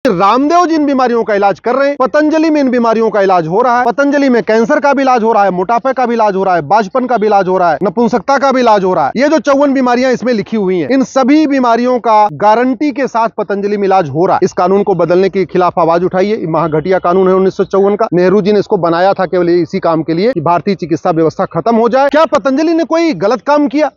रामदेव जिन बीमारियों का इलाज कर रहे हैं, पतंजलि में इन बीमारियों का इलाज हो रहा है। पतंजलि में कैंसर का भी इलाज हो रहा है, मोटापे का भी इलाज हो रहा है, बांझपन का भी इलाज हो रहा है, नपुंसकता का भी इलाज हो रहा है। ये जो 54 बीमारियां इसमें लिखी हुई हैं, इन सभी बीमारियों का गारंटी के साथ पतंजलि में इलाज हो रहा है। इस कानून को बदलने के खिलाफ आवाज उठाइए। महाघटिया कानून है 1954 का। नेहरू जी ने इसको बनाया था केवल इसी काम के लिए कि भारतीय चिकित्सा व्यवस्था खत्म हो जाए। क्या पतंजलि ने कोई गलत काम किया?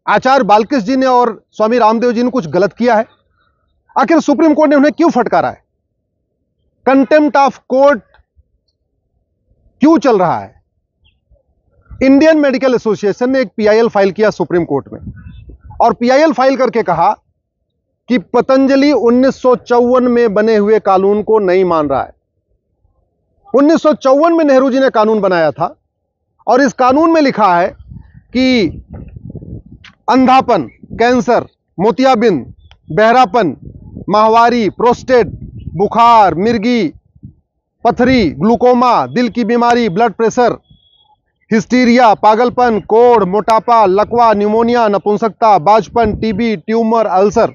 आचार्य बालकृष्ण जी ने और स्वामी रामदेव जी ने कुछ गलत किया है? आखिर सुप्रीम कोर्ट ने उन्हें क्यों फटकारा है? कंटेम्प्ट ऑफ कोर्ट क्यों चल रहा है? इंडियन मेडिकल एसोसिएशन ने एक पीआईएल फाइल किया सुप्रीम कोर्ट में और पीआईएल फाइल करके कहा कि पतंजलि 1954 में बने हुए कानून को नहीं मान रहा है। 1954 में नेहरू जी ने कानून बनाया था और इस कानून में लिखा है कि अंधापन, कैंसर, मोतियाबिंद, बहरापन, माहवारी, प्रोस्टेट, बुखार, मिर्गी, पथरी, ग्लूकोमा, दिल की बीमारी, ब्लड प्रेशर, हिस्टीरिया, पागलपन, कोढ़, मोटापा, लकवा, न्यूमोनिया, नपुंसकता, बांझपन, टीबी, ट्यूमर, अल्सर,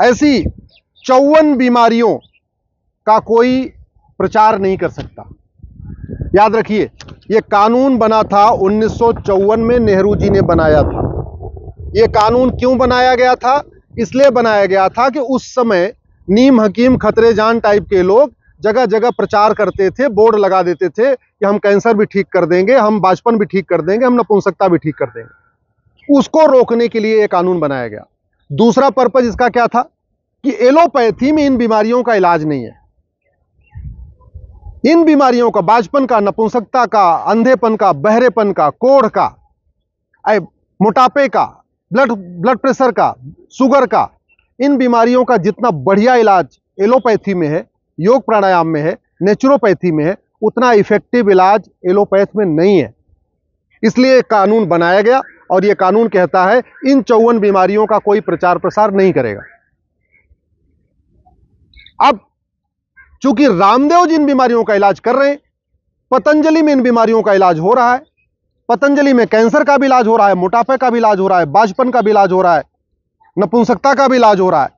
ऐसी 54 बीमारियों का कोई प्रचार नहीं कर सकता। याद रखिए, यह कानून बना था 1954 में, नेहरू जी ने बनाया था। यह कानून क्यों बनाया गया था? इसलिए बनाया गया था कि उस समय नीम हकीम खतरे जान टाइप के लोग जगह जगह प्रचार करते थे, बोर्ड लगा देते थे कि हम कैंसर भी ठीक कर देंगे, हम बांझपन भी ठीक कर देंगे, हम नपुंसकता भी ठीक कर देंगे। उसको रोकने के लिए यह कानून बनाया गया। दूसरा पर्पज इसका क्या था कि एलोपैथी में इन बीमारियों का इलाज नहीं है। इन बीमारियों का, बांझपन का, नपुंसकता का, अंधेपन का, बहरेपन का, कोढ़ का, मोटापे का, ब्लड प्रेशर का, शुगर का, इन बीमारियों का जितना बढ़िया इलाज एलोपैथी में है, योग प्राणायाम में है, नेचुरोपैथी में है, उतना इफेक्टिव इलाज एलोपैथ में नहीं है। इसलिए कानून बनाया गया और यह कानून कहता है इन 54 बीमारियों का कोई प्रचार प्रसार नहीं करेगा। अब चूंकि रामदेव जिन बीमारियों का इलाज कर रहे हैं, पतंजलि में इन बीमारियों का इलाज हो रहा है। पतंजलि में कैंसर का भी इलाज हो रहा है, मोटापे का भी इलाज हो रहा है, बांझपन का भी इलाज हो रहा है, नपुंसकता का भी इलाज हो रहा है।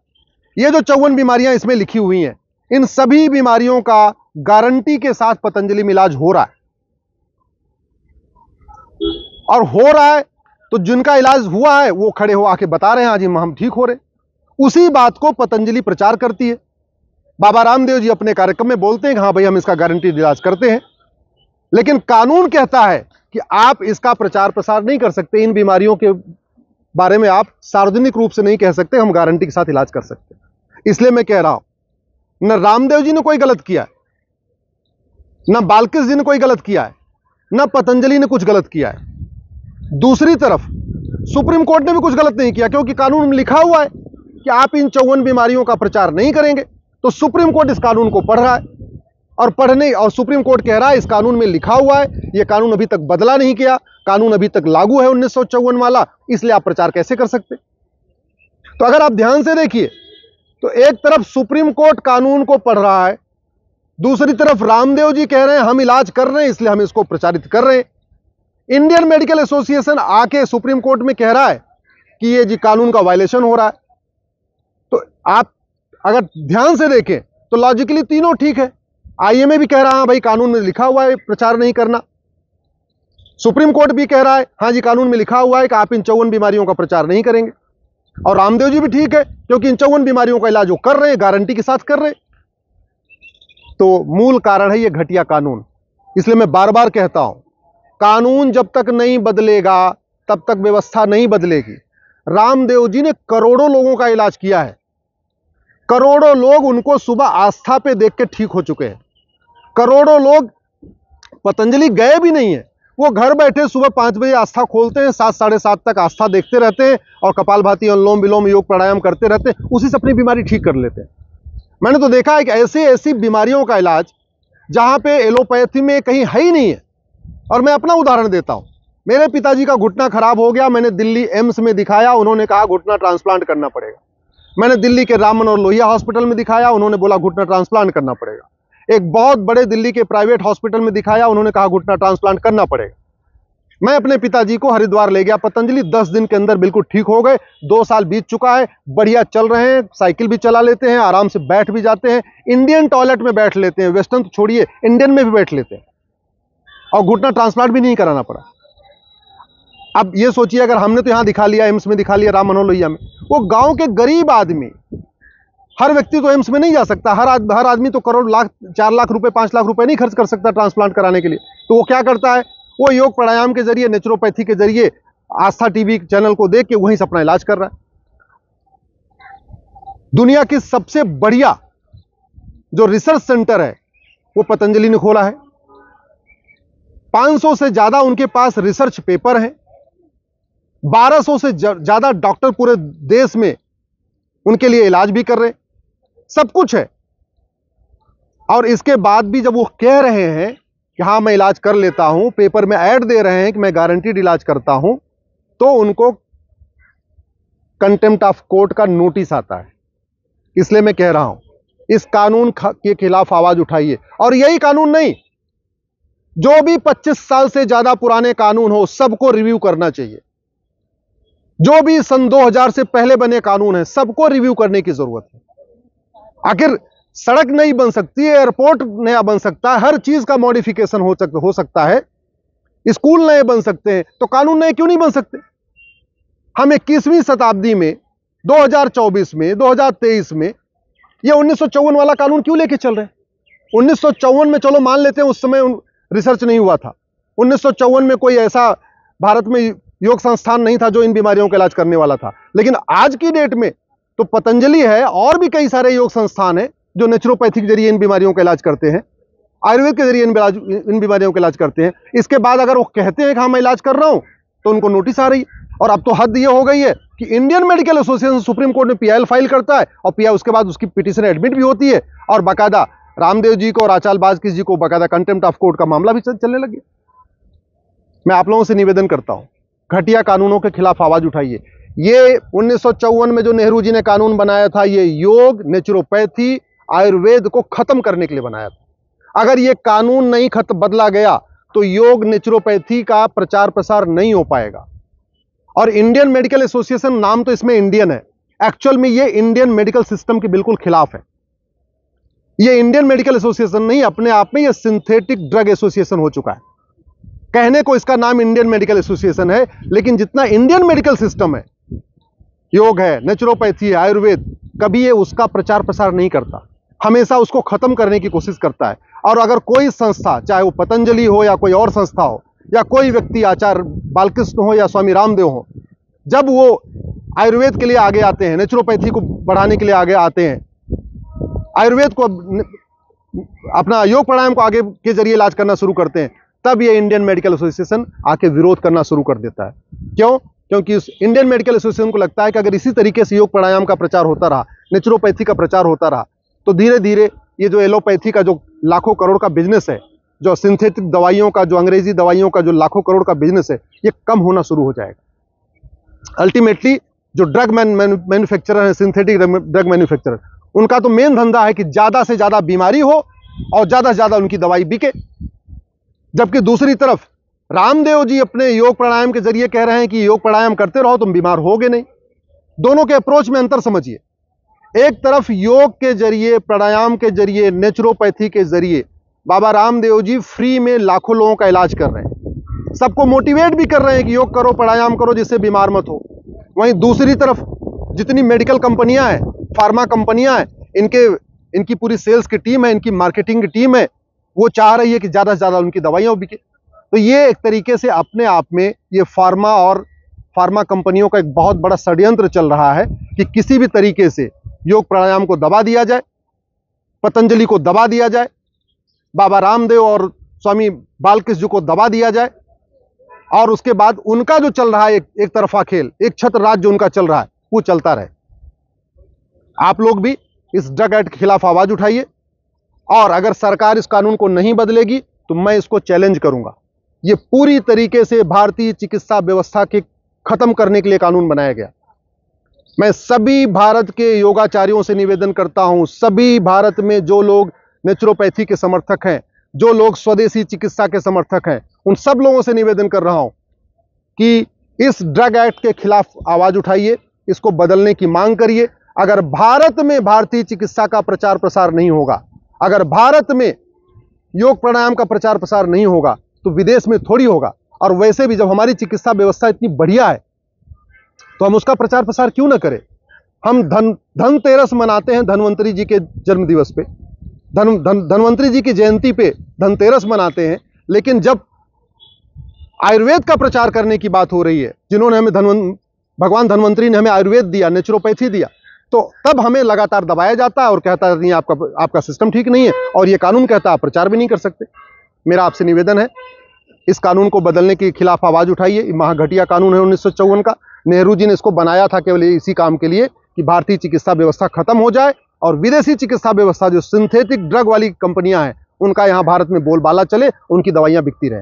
ये जो 54 बीमारियां इसमें लिखी हुई हैं, इन सभी बीमारियों का गारंटी के साथ पतंजलि में इलाज हो रहा है। और हो रहा है तो जिनका इलाज हुआ है वो खड़े हो आके बता रहे हैं आज हम ठीक हो रहे। उसी बात को पतंजलि प्रचार करती है। बाबा रामदेव जी अपने कार्यक्रम में बोलते हैं कि हाँ भाई हम इसका गारंटी इलाज करते हैं, लेकिन कानून कहता है कि आप इसका प्रचार प्रसार नहीं कर सकते। इन बीमारियों के बारे में आप सार्वजनिक रूप से नहीं कह सकते हम गारंटी के साथ इलाज कर सकते। इसलिए मैं कह रहा हूं, न रामदेव जी ने कोई गलत किया है, न बालकृष्ण जी ने कोई गलत किया है, न पतंजलि ने कुछ गलत किया है। दूसरी तरफ सुप्रीम कोर्ट ने भी कुछ गलत नहीं किया, क्योंकि कानून में लिखा हुआ है कि आप इन 54 बीमारियों का प्रचार नहीं करेंगे। तो सुप्रीम कोर्ट इस कानून को पढ़ रहा है और सुप्रीम कोर्ट कह रहा है इस कानून में लिखा हुआ है, यह कानून अभी तक बदला नहीं किया, कानून अभी तक लागू है 1954 वाला, इसलिए आप प्रचार कैसे कर सकते? तो अगर आप ध्यान से देखिए तो एक तरफ सुप्रीम कोर्ट कानून को पढ़ रहा है, दूसरी तरफ रामदेव जी कह रहे हैं हम इलाज कर रहे हैं इसलिए हम इसको प्रचारित कर रहे हैं। इंडियन मेडिकल एसोसिएशन आके सुप्रीम कोर्ट में कह रहा है कि ये जी कानून का वायलेशन हो रहा है। तो आप अगर ध्यान से देखें तो लॉजिकली तीनों ठीक है। आईएमए भी कह रहा है भाई कानून में लिखा हुआ है प्रचार नहीं करना, सुप्रीम कोर्ट भी कह रहा है हाँ जी कानून में लिखा हुआ है कि आप इन 54 बीमारियों का प्रचार नहीं करेंगे, और रामदेव जी भी ठीक है क्योंकि इन 54 बीमारियों का इलाज वो कर रहे हैं, गारंटी के साथ कर रहे हैं। तो मूल कारण है ये घटिया कानून। इसलिए मैं बार बार कहता हूं, कानून जब तक नहीं बदलेगा तब तक व्यवस्था नहीं बदलेगी। रामदेव जी ने करोड़ों लोगों का इलाज किया है, करोड़ों लोग उनको सुबह आस्था पे देख के ठीक हो चुके हैं, करोड़ों लोग पतंजलि गए भी नहीं है, वो घर बैठे सुबह 5 बजे आस्था खोलते हैं, 7 साढ़े 7 तक आस्था देखते रहते हैं और कपालभाति, अनुलोम विलोम, योग प्राणायाम करते रहते हैं, उसी से अपनी बीमारी ठीक कर लेते हैं। मैंने तो देखा है कि ऐसी ऐसी बीमारियों का इलाज जहां पे एलोपैथी में कहीं है ही नहीं है। और मैं अपना उदाहरण देता हूं, मेरे पिताजी का घुटना खराब हो गया, मैंने दिल्ली एम्स में दिखाया, उन्होंने कहा घुटना ट्रांसप्लांट करना पड़ेगा। मैंने दिल्ली के राम मनोहर लोहिया हॉस्पिटल में दिखाया, उन्होंने बोला घुटना ट्रांसप्लांट करना पड़ेगा। एक बहुत बड़े दिल्ली के प्राइवेट हॉस्पिटल में दिखाया, उन्होंने कहा घुटना ट्रांसप्लांट करना पड़ेगा। मैं अपने पिताजी को हरिद्वार ले गया पतंजलि, 10 दिन के अंदर बिल्कुल ठीक हो गए। 2 साल बीत चुका है, बढ़िया चल रहे हैं, साइकिल भी चला लेते हैं, आराम से बैठ भी जाते हैं, इंडियन टॉयलेट में बैठ लेते हैं, वेस्टर्न तो छोड़िए इंडियन में भी बैठ लेते हैं, और घुटना ट्रांसप्लांट भी नहीं कराना पड़ा। अब ये सोचिए, अगर हमने तो यहां दिखा लिया, एम्स में दिखा लिया, राम मनोहर लोहिया में, वो गांव के गरीब आदमी, हर व्यक्ति तो एम्स में नहीं जा सकता, हर आदमी तो करोड़ लाख 4 लाख रुपए 5 लाख रुपए नहीं खर्च कर सकता ट्रांसप्लांट कराने के लिए। तो वो क्या करता है, वो योग प्राणायाम के जरिए, नेचुरोपैथी के जरिए, आस्था टीवी चैनल को देख के वहीं से अपना इलाज कर रहा है। दुनिया की सबसे बढ़िया जो रिसर्च सेंटर है वो पतंजलि ने खोला है। 500 से ज्यादा उनके पास रिसर्च पेपर हैं, 1200 से ज्यादा डॉक्टर पूरे देश में उनके लिए इलाज भी कर रहे हैं, सब कुछ है। और इसके बाद भी जब वो कह रहे हैं कि हाँ मैं इलाज कर लेता हूं, पेपर में ऐड दे रहे हैं कि मैं गारंटीड इलाज करता हूं, तो उनको कंटेम्प्ट ऑफ कोर्ट का नोटिस आता है। इसलिए मैं कह रहा हूं, इस कानून के खिलाफ आवाज उठाइए। और यही कानून नहीं, जो भी 25 साल से ज्यादा पुराने कानून हो सबको रिव्यू करना चाहिए। जो भी सन 2000 से पहले बने कानून हैं सबको रिव्यू करने की जरूरत है। आखिर सड़क नहीं बन सकती, एयरपोर्ट नया बन सकता है, हर चीज का मॉडिफिकेशन हो सकता है, स्कूल नए बन सकते हैं, तो कानून नए क्यों नहीं बन सकते? हम 21वीं शताब्दी में 2024 में 2023 में ये 1954 वाला कानून क्यों लेके चल रहे हैं? 1954 में चलो मान लेते हैं उस समय रिसर्च नहीं हुआ था, 1954 में कोई ऐसा भारत में योग संस्थान नहीं था जो इन बीमारियों का इलाज करने वाला था। लेकिन आज की डेट में तो पतंजलि है और भी कई सारे योग संस्थान हैं जो नेचुरोपैथी के जरिए इन बीमारियों का इलाज करते हैं, आयुर्वेद के जरिए इन बीमारियों का इलाज करते हैं। इसके बाद अगर वो कहते हैं कि हाँ मैं इलाज कर रहा हूं तो उनको नोटिस आ रही है। और अब तो हद ये हो गई है कि Indian medical association supreme court में पीआईएल फाइल करता है, और पीआई उसके बाद उसकी पिटीशन एडमिट भी होती है, और बाकायदा रामदेव जी को और आचार्य बाजकी जी को बाकायदा कंटेम्प्ट ऑफ कोर्ट का मामला भी चलने लग गया। मैं आप लोगों से निवेदन करता हूं, घटिया कानूनों के खिलाफ आवाज उठाइए। ये 1954 में जो नेहरू जी ने कानून बनाया था, ये योग, नेचुरोपैथी, आयुर्वेद को खत्म करने के लिए बनाया था। अगर ये कानून नहीं बदला गया तो योग, नेचुरोपैथी का प्रचार प्रसार नहीं हो पाएगा। और इंडियन मेडिकल एसोसिएशन, नाम तो इसमें इंडियन है, एक्चुअल में ये इंडियन मेडिकल सिस्टम के बिल्कुल खिलाफ है। ये इंडियन मेडिकल एसोसिएशन नहीं, अपने आप में ये सिंथेटिक ड्रग एसोसिएशन हो चुका है। कहने को इसका नाम इंडियन मेडिकल एसोसिएशन है, लेकिन जितना इंडियन मेडिकल सिस्टम है, योग है, नेचुरोपैथी है, आयुर्वेद, कभी ये उसका प्रचार प्रसार नहीं करता, हमेशा उसको खत्म करने की कोशिश करता है। और अगर कोई संस्था, चाहे वो पतंजलि हो या कोई और संस्था हो, या कोई व्यक्ति आचार्य बालकृष्ण हो या स्वामी रामदेव हो, जब वो आयुर्वेद के लिए आगे आते हैं, नेचुरोपैथी को बढ़ाने के लिए आगे आते हैं, आयुर्वेद को अपना योग प्राणायाम को आगे के जरिए इलाज करना शुरू करते हैं, तब ये इंडियन मेडिकल एसोसिएशन आके विरोध करना शुरू कर देता है। क्यों? क्योंकि इस इंडियन मेडिकल एसोसिएशन को लगता है कि अगर इसी तरीके से योग प्राणायाम का प्रचार होता रहा, नेचुरोपैथी का प्रचार होता रहा, तो धीरे धीरे ये जो एलोपैथी का जो लाखों करोड़ का बिजनेस है, जो सिंथेटिक दवाइयों का, जो अंग्रेजी दवाइयों का जो लाखों करोड़ का बिजनेस है, ये कम होना शुरू हो जाएगा। अल्टीमेटली जो ड्रग मैन्युफैक्चरर है, सिंथेटिक ड्रग मैन्युफैक्चरर, उनका तो मेन धंधा है कि ज्यादा से ज्यादा बीमारी हो और ज्यादा से ज्यादा उनकी दवाई बिके। जबकि दूसरी तरफ रामदेव जी अपने योग प्राणायाम के जरिए कह रहे हैं कि योग प्राणायाम करते रहो तुम बीमार होगे नहीं। दोनों के अप्रोच में अंतर समझिए। एक तरफ योग के जरिए, प्राणायाम के जरिए, नेचुरोपैथी के जरिए बाबा रामदेव जी फ्री में लाखों लोगों का इलाज कर रहे हैं, सबको मोटिवेट भी कर रहे हैं कि योग करो, प्राणायाम करो, जिससे बीमार मत हो। वहीं दूसरी तरफ जितनी मेडिकल कंपनियां हैं, फार्मा कंपनियां हैं, इनकी पूरी सेल्स की टीम है, इनकी मार्केटिंग की टीम है, वो चाह रही है कि ज्यादा से ज्यादा उनकी दवाइयां बिके। तो ये एक तरीके से अपने आप में ये फार्मा कंपनियों का एक बहुत बड़ा षड्यंत्र चल रहा है कि किसी भी तरीके से योग प्राणायाम को दबा दिया जाए, पतंजलि को दबा दिया जाए, बाबा रामदेव और स्वामी बालकृष्ण जी को दबा दिया जाए, और उसके बाद उनका जो चल रहा है एक तरफा खेल, एक छत्र राज जो उनका चल रहा है, वो चलता रहे। आप लोग भी इस ड्रग एक्ट के खिलाफ आवाज उठाइए, और अगर सरकार इस कानून को नहीं बदलेगी तो मैं इसको चैलेंज करूंगा। ये पूरी तरीके से भारतीय चिकित्सा व्यवस्था के खत्म करने के लिए कानून बनाया गया। मैं सभी भारत के योगाचार्यों से निवेदन करता हूं, सभी भारत में जो लोग नेचुरोपैथी के समर्थक हैं, जो लोग स्वदेशी चिकित्सा के समर्थक हैं, उन सब लोगों से निवेदन कर रहा हूं कि इस ड्रग एक्ट के खिलाफ आवाज उठाइए, इसको बदलने की मांग करिए। अगर भारत में भारतीय चिकित्सा का प्रचार प्रसार नहीं होगा, अगर भारत में योग प्राणायाम का प्रचार प्रसार नहीं होगा, तो विदेश में थोड़ी होगा। और वैसे भी जब हमारी चिकित्सा व्यवस्था इतनी बढ़िया है तो हम उसका प्रचार प्रसार क्यों ना करें। हम धनतेरस मनाते हैं, धन्वंतरी जी के जन्म दिवस पे, धन्वंतरी जी की जयंती पे धनतेरस मनाते हैं, लेकिन जब आयुर्वेद का प्रचार करने की बात हो रही है, जिन्होंने हमें भगवान धन्वंतरी ने हमें आयुर्वेद दिया, नेचुरोपैथी दिया, तो तब हमें लगातार दबाया जाता है और कहता है नहीं, आपका सिस्टम ठीक नहीं है, और ये कानून कहता है आप प्रचार भी नहीं कर सकते। मेरा आपसे निवेदन है, इस कानून को बदलने के खिलाफ आवाज उठाइए। महाघटिया कानून है 1954 का। नेहरू जी ने इसको बनाया था केवल इसी काम के लिए कि भारतीय चिकित्सा व्यवस्था खत्म हो जाए और विदेशी चिकित्सा व्यवस्था, जो सिंथेटिक ड्रग वाली कंपनियां हैं, उनका यहां भारत में बोलबाला चले, उनकी दवाइयां बिकती रहे।